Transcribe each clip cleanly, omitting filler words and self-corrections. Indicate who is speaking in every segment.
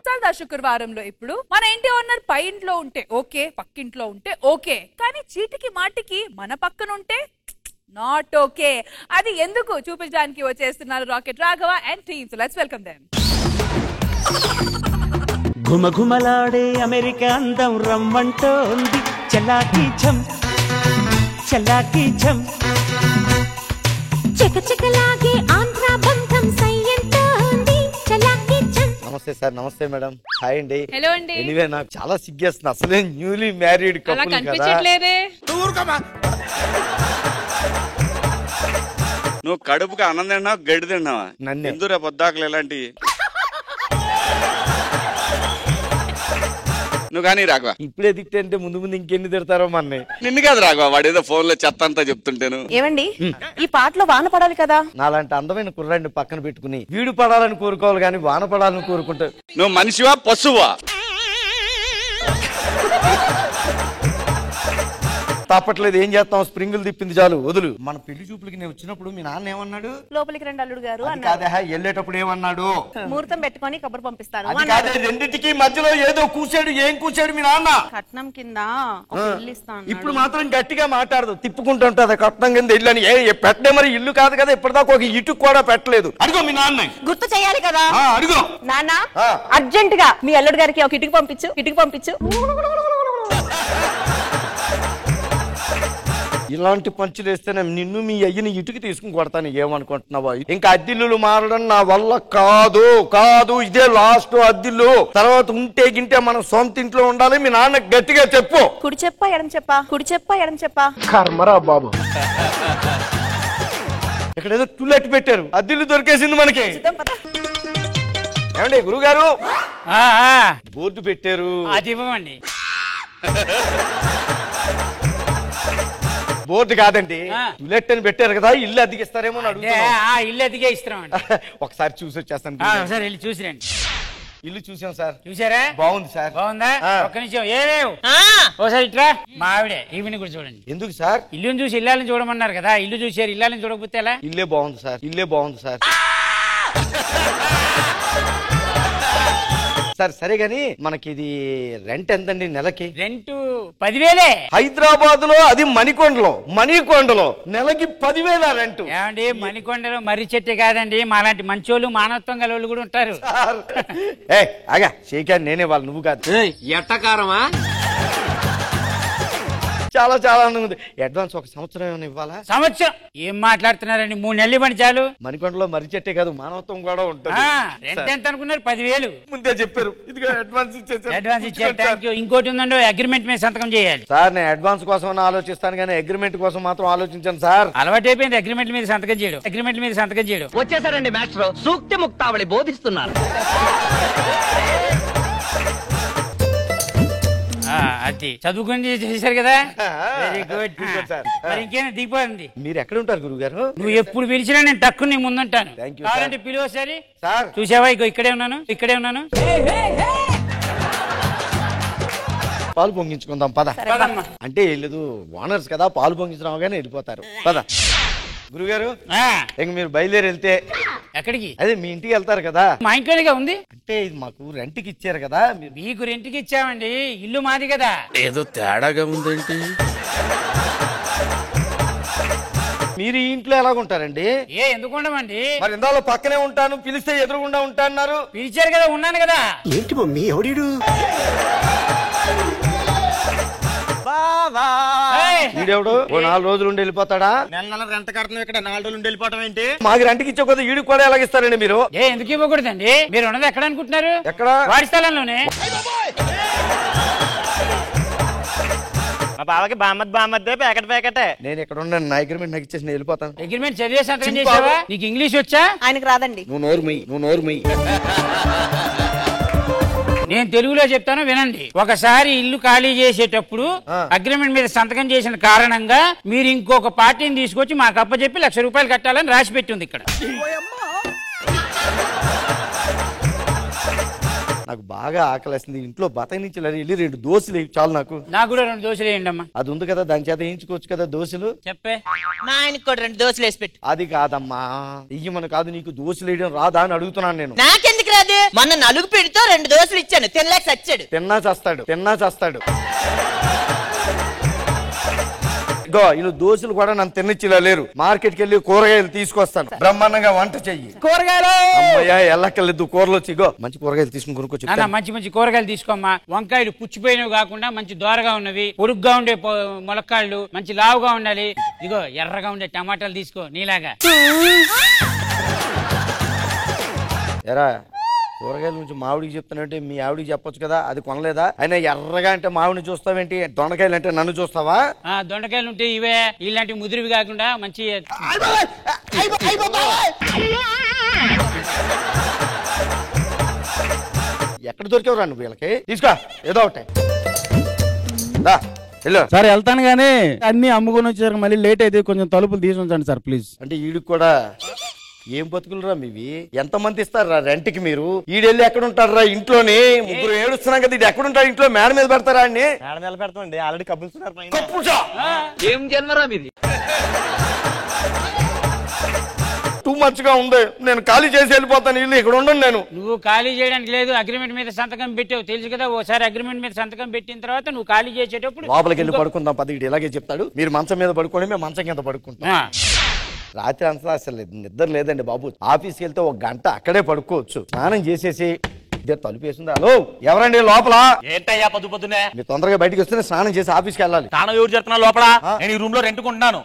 Speaker 1: సరదా శుక్రవారంలో ఇప్పుడు మన ఇంటి ఓనర్ పై ఇంట్లో ఉంటే ఓకే, పక్కింట్లో ఉంటే ఓకే, కానీ చీటికి మాటికి మన పక్కన ఉంటే నాట్ ఓకే. అది ఎందుకు చూపించడానికి వచ్చేస్తున్నారు rocket Raghava and team. Let's welcome them.
Speaker 2: ఘుమఘుమలాడే అమెరికా అందం రమ్మంటోంది, చలాకీ ఛం చలాకీ ఛం,
Speaker 3: చకచకలాగే ఆంధ్ర బంధం సయ్యంటోంది, చలాకీ ఛం.
Speaker 4: నమస్తే సార్. నమస్తే మేడం. హాయ్ అండి.
Speaker 1: హలో అండి.
Speaker 4: ఎనీవే నాకు చాలా సిగ్గేస్తుంది, అసలే న్యూలీ మ్యారీడ్ కపుల్ కదా.
Speaker 1: కనిపించట్లేదే.
Speaker 5: నువ్వు కడుపుకి అన్నం తిన్నావు, గడ్డి తిన్నావా?
Speaker 4: నన్ను
Speaker 5: ఎందుకు రేపు పొద్దాకలు ఎలాంటి నువ్వు కానీ రాఘవా.
Speaker 4: ఇప్పుడే తిట్టంటే ముందు ముందు ఇంకెన్ని తిడతారో మన్ని.
Speaker 5: నిన్ను కాదు రాఘవా, వాడేదో ఫోన్ లో చెత్త అంతా చెప్తుంటేను.
Speaker 6: ఏమండి ఈ పాటలో వాన పడాలి కదా.
Speaker 4: నాలాంటి అందమైన కుర్రాడిని పక్కన పెట్టుకుని వీడు పడాలని కోరుకోవాలి కానీ వాన పడాలని కోరుకుంటే
Speaker 5: నువ్వు మనిషివా పశువా?
Speaker 4: తప్పట్లేదు, ఏం చేస్తాం, స్ప్రింగులు తిప్పింది చాలు, వదులు. మన పెళ్లి చూపులకి నేను వచ్చినప్పుడు మీ నాన్న ఏమన్నాడు?
Speaker 6: లోపలికి రండి అల్లుడు గారు
Speaker 4: అది కాదే, వెళ్ళేటప్పుడు ఏమన్నాడు?
Speaker 6: ముహూర్తం పెట్టుకొని కబురు పంపిస్తాను.
Speaker 4: అది కాదే, రెండింటికి మధ్యలో ఏదో కూర్చాడు. ఏం కూర్చాడు మీ నాన్న?
Speaker 6: కట్నం కింద ఒక ఇల్లు ఇస్తాను.
Speaker 4: ఇప్పుడు మాత్రం గట్టిగా మాట్లాడదు, తిప్పుకుంటుంటది. కట్నం కింద ఇల్లు అని పెట్టే, మరి ఇల్లు కాదు కదా, ఇప్పటిదాకా ఒక ఇటుకు కూడా పెట్టలేదు. అడుగో మీ నాన్న,
Speaker 6: గుర్తు చేయాలి కదా.
Speaker 4: అడుగో
Speaker 6: నాన్న, అర్జెంట్ గా మీ అల్లుడు గారికి ఒక ఇటుకు పంపించు, ఇటుకు పంపించు.
Speaker 4: ఇలాంటి పంచులు వేస్తేనే నిన్ను మీ అయ్యని ఇటుకి తీసుకుని కొడతాను. ఏమనుకుంటున్నావా? ఇంకా అద్దిల్లు మారడం నా వల్ల కాదు, కాదు, ఇదే లాస్ట్ అద్దిల్లు. తర్వాత ఉంటే గింటే మనం సొంత ఇంట్లో ఉండాలి. మీ నాన్న గట్టిగా చెప్పు.
Speaker 6: కుడి చెప్పా ఎడం చెప్పా, కుడి చెప్పా ఎడం చెప్పా.
Speaker 4: కర్మరా బాబు. ఇక్కడ ఏదో టూలెట్ పెట్టారు, అద్దిల్లు దొరికేసింది మనకి. ఏమండి గురుగారు, బోర్డు పెట్టారు,
Speaker 2: అది ఇవ్వండి.
Speaker 4: బోర్డు కాదండి, టూలెట్ అని పెట్టారు కదా, ఇల్లు అద్దెకిస్తారేమో అని అడుగుతున్నా.
Speaker 2: ఇల్లు అదిగే ఇస్తామండి.
Speaker 4: ఒకసారి చూసి వచ్చేస్తాను.
Speaker 2: సార్ వెళ్ళి చూసిరండి.
Speaker 4: ఇల్లు చూసాం సార్.
Speaker 2: చూసారా?
Speaker 4: బాగుంది సార్.
Speaker 2: బాగుందా? ఒక్క నిమిషం. ఏమేవ్ ఓసారి ఇట్లా. మా ఆవిడే ఈవిని కూడా చూడండి.
Speaker 4: ఎందుకు సార్?
Speaker 2: ఇల్లుని చూసి ఇల్లాలని చూడమన్నారు కదా, ఇల్లు చూసారు, ఇల్లాలని చూడకపోతే ఎలా?
Speaker 4: ఇల్లే బాగుంది సార్, ఇల్లే బాగుంది సార్. సార్ సరే గాని మనకి ఇది రెంట్ ఎంతండి నెలకి?
Speaker 2: రెంట్ 10,000.
Speaker 4: హైదరాబాద్ లో, అది మణికొండలో నెలకి 10,000 రెంట్.
Speaker 2: ఏమండి మణికొండలో మర్రి చెట్టు కాదండి, మాలాంటి మంచోళ్ళు మానవత్వం గల వాళ్ళు కూడా ఉంటారు.
Speaker 4: ఆగా షేకాన్ని నేనే, వాళ్ళు నువ్వు కాదు.
Speaker 7: ఎట్టకారమా?
Speaker 4: చాలా చాలా ఆనందంగా ఉంది. అడ్వాన్స్ ఒక సంవత్సరం ఏమైనా ఇవ్వాలా?
Speaker 2: సంవత్సరం ఏం మాట్లాడుతున్నారండి? 3 నెలలు ఇవ్వండి చాలు.
Speaker 4: మణికొండలో మర్రి చెట్టే కాదు, మానవత్వం కూడా ఉంటుంది.
Speaker 2: రెంట్ ఎంత అనుకున్నారు? 10,000
Speaker 4: ముందే చెప్పారు. ఇదిగో అడ్వాన్స్ ఇచ్చేసారు.
Speaker 2: అడ్వాన్స్ ఇచ్చారు, థ్యాంక్ యూ. ఇంకోటి ఉందండి, అగ్రిమెంట్ మీద సంతకం చేయాలి.
Speaker 4: సార్ నేను అడ్వాన్స్ కోసం ఆలోచిస్తాను కానీ అగ్రిమెంట్ కోసం మాత్రం ఆలోచించాను సార్.
Speaker 2: అలవాటు అయిపోయింది అగ్రిమెంట్ మీద సంతకం చేయడం, అగ్రిమెంట్ మీద సంతకం చేయడం.
Speaker 7: వచ్చేసారండి మాస్టర్, సూక్తి ముక్తావళి బోధిస్తున్నారు.
Speaker 2: అది చదువుకుని చేశారు కదా, వెరీ గుడ్. మరి ఇంకేనా దిగిపోయింది.
Speaker 4: మీరు ఎక్కడ ఉంటారు గురువు గారు?
Speaker 2: నువ్వు ఎప్పుడు పిలిచినా నేను తక్కువ నీ ముందుంటాను. కావాలంటే పిలువ సరే. చూసావా, ఇగో ఇక్కడే ఉన్నాను.
Speaker 4: పాలు పొంగించుకుందాం పద. అంటే లేదు, ఓనర్స్ కదా, పాలు పొంగించడం కానీ వెళ్ళిపోతారు. పద గురుగారు, ఇంక మీరు బయలుదేరి వెళ్తే.
Speaker 2: ఎక్కడికి?
Speaker 4: అదే మీ ఇంటికి వెళ్తారు కదా.
Speaker 2: మా ఇంట్లోగా ఉంది.
Speaker 4: అంటే ఇది మాకు రెంట్కి ఇచ్చారు కదా.
Speaker 2: మీకు రెంట్కి ఇచ్చామండి, ఇల్లు మాది కదా.
Speaker 5: ఏదో తేడాగా ఉందేంటి?
Speaker 4: మీరు ఈ ఇంట్లో ఎలాగుంటారండి?
Speaker 2: ఎందుకు ఉండమండి?
Speaker 4: మరి ఇందాలో పక్కనే ఉంటాను, పిలిస్తే ఎదురుగుండా ఉంటాన్నారు.
Speaker 2: పిలిచారు కదా, ఉన్నాను కదా.
Speaker 7: ఏంటి మమ్మీ ఎవడీడు?
Speaker 4: వీడెవడు 4 రోజులు ఉండి వెళ్ళిపోతాడా?
Speaker 7: నెల రెంట కడుతున్నావు, ఇక్కడ 4 రోజులు ఉండి వెళ్ళిపోవటం ఏంటి?
Speaker 4: మాకు రెంట్కి ఇచ్చే కొద్ది ఈడికి కూడా ఎలాగిస్తారండి మీరు?
Speaker 2: ఎందుకు ఇవ్వకూడదండి? మీరు ఉన్నది ఎక్కడ అనుకుంటున్నారు?
Speaker 4: ఎక్కడ?
Speaker 2: వాడి స్థలంలోనే.
Speaker 7: మా బావకి బామ్మద్దే ప్యాకెట్.
Speaker 4: నేను ఇక్కడ ఉన్నాను, నా అగ్రిమెంట్ నాకు ఇచ్చేసి నేను వెళ్ళిపోతాను.
Speaker 2: అగ్రిమెంట్ చదివే సంతకం చేసావా? నీకు ఇంగ్లీష్ వచ్చా?
Speaker 6: ఆయనకు రాదండి.
Speaker 4: నువ్వు నోరు మీ
Speaker 2: నేను తెలుగులో చెప్తాను వినండి. ఒకసారి ఇల్లు ఖాళీ చేసేటప్పుడు అగ్రిమెంట్ మీద సంతకం చేసిన కారణంగా మీరు ఇంకొక పార్టీని తీసుకొచ్చి మాకు అప్పచెప్పి ₹1,00,000 కట్టాలని రాసి పెట్టి ఉంది ఇక్కడ.
Speaker 4: నాకు బాగా ఆకలేస్తుంది. ఇంట్లో బతక నుంచి వెళ్ళి 2 దోశలు చాలు. నాకు
Speaker 2: కూడా 2 దోశలు వేయండి అమ్మా.
Speaker 4: అది ఉంది కదా, దాని చేత వేయించుకోవచ్చు కదా దోశలు.
Speaker 2: చెప్పే
Speaker 7: మా ఆయనకి కూడా 2 దోశలు వేసి పెట్టు.
Speaker 4: అది కాదమ్మా, ఇయ్యమని కాదు, నీకు దోశలు వేయడం రాదా అని అడుగుతున్నాను నేను.
Speaker 7: నాకెందుకు రాదు? మొన్న 4 పెడితో 2 దోశలు ఇచ్చాను, తినలేక చచ్చాడు.
Speaker 4: తిన్నా చేస్తాడు. వీళ్ళు దోశలు కూడా నన్ను తినిచ్చిలా లేరు. మార్కెట్కి వెళ్ళి కూరగాయలు తీసుకొస్తాను, బ్రహ్మాండంగా వంట చెయ్యి.
Speaker 2: కూరగాయలు
Speaker 4: అమ్మయ్యా ఎల్లకెళ్ళదు, కూరలు వచ్చి మంచి కూరగాయలు తీసుకుని కొనుక్కొచ్చి.
Speaker 2: మంచి కూరగాయలు తీసుకోమ్మా. వంకాయలు పుచ్చిపోయినవి కాకుండా మంచి దోరగా ఉన్నవి, పొడుగ్గా ఉండే ములక్కాళ్ళు, మంచి లావుగా ఉండాలి. ఇగో ఎర్రగా ఉండే టమాటాలు తీసుకో నీలాగా.
Speaker 4: ఎరా కూరగాయల నుంచి మావిడికి చెప్తానంటే మీ ఆవిడికి చెప్పొచ్చు కదా, అది కొనలేదా? అయినా ఎర్రగా అంటే మావిడిని చూస్తావేంటి, దొండకాయలు అంటే నన్ను చూస్తావా?
Speaker 2: దొండకాయలు ఉంటే ఇవే, ఇలాంటి ముదిరివి కాకుండా మంచి.
Speaker 4: ఎక్కడ దొరికేవరా నువ్వు వీళ్ళకి? తీసుకో ఏదో ఒకటి.
Speaker 8: సార్ వెళ్తాను గానీ అన్ని అమ్ముకొని వచ్చారు, మళ్ళీ లేట్ అయితే కొంచెం తలుపులు తీసి ఉంచండి సార్ ప్లీజ్.
Speaker 4: అంటే ఈడికి కూడా ఏం బతుకులరా మీవి? ఎంత మంది ఇస్తారా రెంట్కి మీరు? ఈడెళ్ళి ఎక్కడ ఉంటారా? ఇంట్లోని ముగ్గురు ఏడుస్తున్నాం కదా, ఇది ఎక్కడ ఉంటారు? ఇంట్లో మేడ మీద పెడతారా అండి?
Speaker 7: మేడ మీద పెడతామండి, ఆల్రెడీ కబుల్స్తున్నారు.
Speaker 5: ఏం జన్మరా మీది?
Speaker 4: టూ మచ్ గా ఉంది, నేను ఖాళీ చేసి వెళ్ళిపోతాను. ఇల్లు ఇక్కడ ఉండను నేను.
Speaker 2: నువ్వు ఖాళీ చేయడానికి లేదు, అగ్రిమెంట్ మీద సంతకం పెట్టావు తెలుసు కదా. ఓసారి అగ్రిమెంట్ మీద సంతకం పెట్టిన తర్వాత నువ్వు ఖాళీ చేసేటప్పుడు
Speaker 4: లోపలికి వెళ్ళి పడుకుందాం పది. ఇలాగే చెప్తాడు, మీరు మంచం మీద పడుకోండి, మేము మంచం కింద పడుకుంటాం. రాత్రి అంతా అసలు నిద్ర లేదండి బాబు. ఆఫీస్కి వెళ్తే 1 గంట అక్కడే పడుకోవచ్చు. స్నానం చేసేసి తలుపు వేసిందా? హలో ఎవరండి లోపల?
Speaker 7: ఏంటయ్యా పొద్దునే
Speaker 4: మీరు తొందరగా బయటకు వస్తే స్నానం చేసి ఆఫీస్కి వెళ్ళాలి.
Speaker 7: స్నానం ఎవరు చేస్తున్నా లోపల? నేను ఈ రూమ్ లో రెంట్కుంటున్నాను.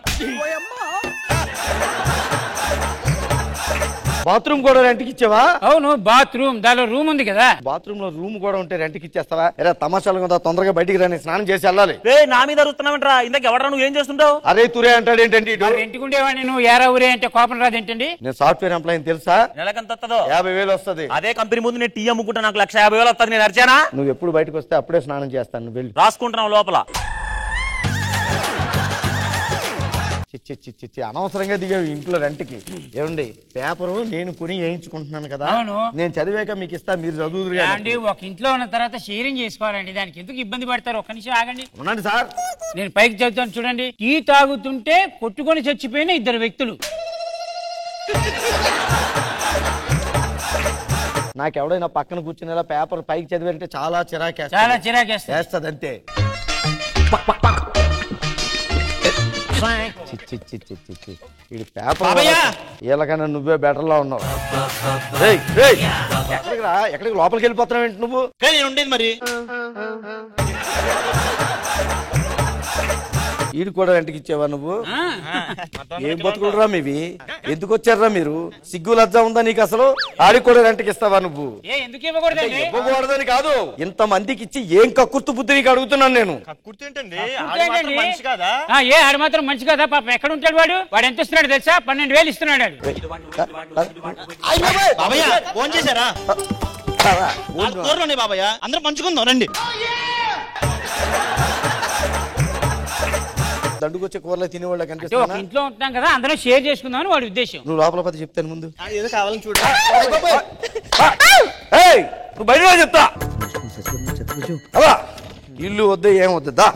Speaker 4: బాత్రూమ్ కూడా రెంట్కి ఇచ్చావా?
Speaker 2: అవును, బాత్రూమ్ దానిలో రూమ్ ఉంది కదా.
Speaker 4: బాత్రూమ్ లో రూమ్ కూడా ఉంటే రెంట్కి ఇచ్చేస్తావా? ఎరా తమాషాలు కదా, తొందరగా బయటికి రాని, స్నానం చేసి వెళ్ళాలి.
Speaker 7: నా మీద అరుస్తున్నామంటరా? ఇందాక ఎవడరా నువ్వు ఏం చేస్తుంటావు?
Speaker 4: అరే తురే అంటాడు ఏంటండి?
Speaker 2: రెంట్కుండేవాడిని నువ్వు ఏరా ఊరే అంటే కోపం రాదేంటండి?
Speaker 4: నేను సాఫ్ట్వేర్ ఎంప్లాయీ తెలుసా?
Speaker 7: నెలకెంత వస్తుందో?
Speaker 4: 50,000 వస్తుంది.
Speaker 7: అదే కంపెనీ ముందు నేను టీ అమ్ముకుంటా, నాకు 1,50,000 వస్తుంది. నేను అరిచానా?
Speaker 4: నువ్వు ఎప్పుడు బయటకు వస్తే అప్పుడే స్నానం చేస్తాను, వెళ్ళి
Speaker 7: రాసుకుంటున్నావు లోపల.
Speaker 4: చిచ్చి అనవసరంగా దిగావు ఇంట్లో రెంట్కి. ఏమండి పేపరు నేను కొని వేయించుకుంటున్నాను కదా, నేను చదివాక మీకు ఇస్తా, మీరు చదువుదురు.
Speaker 2: ఒక ఇంట్లో ఉన్న తర్వాత షేరింగ్ చేసుకోవాలండి, దానికి ఎందుకు ఇబ్బంది పడతారు? ఒక్క నిమిషం ఆగండి.
Speaker 4: అవునండి సార్,
Speaker 2: నేను పైకి చదువుతాను చూడండి. టీ తాగుతుంటే కొట్టుకొని చచ్చిపోయిన 2 వ్యక్తులు.
Speaker 4: నాకెవడైనా పక్కన కూర్చునేలా పేపర్ పైకి చదివారంటే చాలా చిరాకేస్తుంది అంతే. వీళ్ళకన్నా నువ్వే బెటర్ లా ఉన్నావు. ఎక్కడికి లోపలికి వెళ్ళిపోతున్నావు ఏంటి నువ్వు?
Speaker 7: ఉండేది మరి
Speaker 4: ఈడు కూడా రెంట్కి ఇచ్చేవా నువ్వు? ఏం బతుకుడురా మీవి? ఎందుకు వచ్చారా మీరు? సిగ్గు లజ్జ ఉందా నీకు అసలు? ఆడికి కూడా రెంట్కి ఇస్తావా నువ్వు? ఇవ్వకూడదని కాదు, ఇంత మందికి ఇచ్చి ఏం కక్కుర్తు బుద్ధి నీకు అడుగుతున్నాను నేను.
Speaker 2: ఆడు మాత్రం మంచి కదా పాప. ఎక్కడ ఉంటాడు వాడు? వాడు ఎంత ఇస్తున్నాడు తెలుసా? 12,000 ఇస్తున్నాడు.
Speaker 7: ఫోన్ చేశారా? బాబాయ్ అందరూ పంచుకుందాం రండి.
Speaker 4: దండుకొచ్చే కూరలో తినేవాళ్ళకి కనిపిస్తుంది.
Speaker 2: ఇంట్లో ఉంటున్నాం కదా, అందరం షేర్ చేసుకుందామని వాడి ఉద్దేశం.
Speaker 4: నువ్వు లోపల పది చెప్తాను ముందు.
Speaker 7: ఏదో కావాలని చూడ
Speaker 4: నువ్వు బయట చెప్తా. అలా ఇల్లు వద్ద ఏం వద్దా?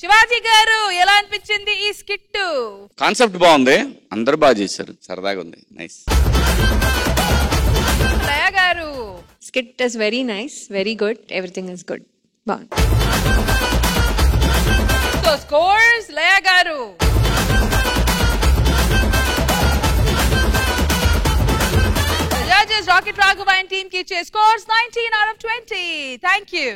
Speaker 1: శివాజీ గారు ఎలా అనిపించింది ఈ స్కిట్?
Speaker 5: కాన్సెప్ట్ బాగుంది, అందరు బాగా చేశారు, సరదాగా ఉంది, నైస్.
Speaker 1: లయ గారు
Speaker 9: skit is very nice, very good, everything is good, బాగుంది.
Speaker 1: సో స్కోర్స్ లయ గారు judges rocket Raghava and team కి ఇచ్చే scores 19 out of 20. Thank you.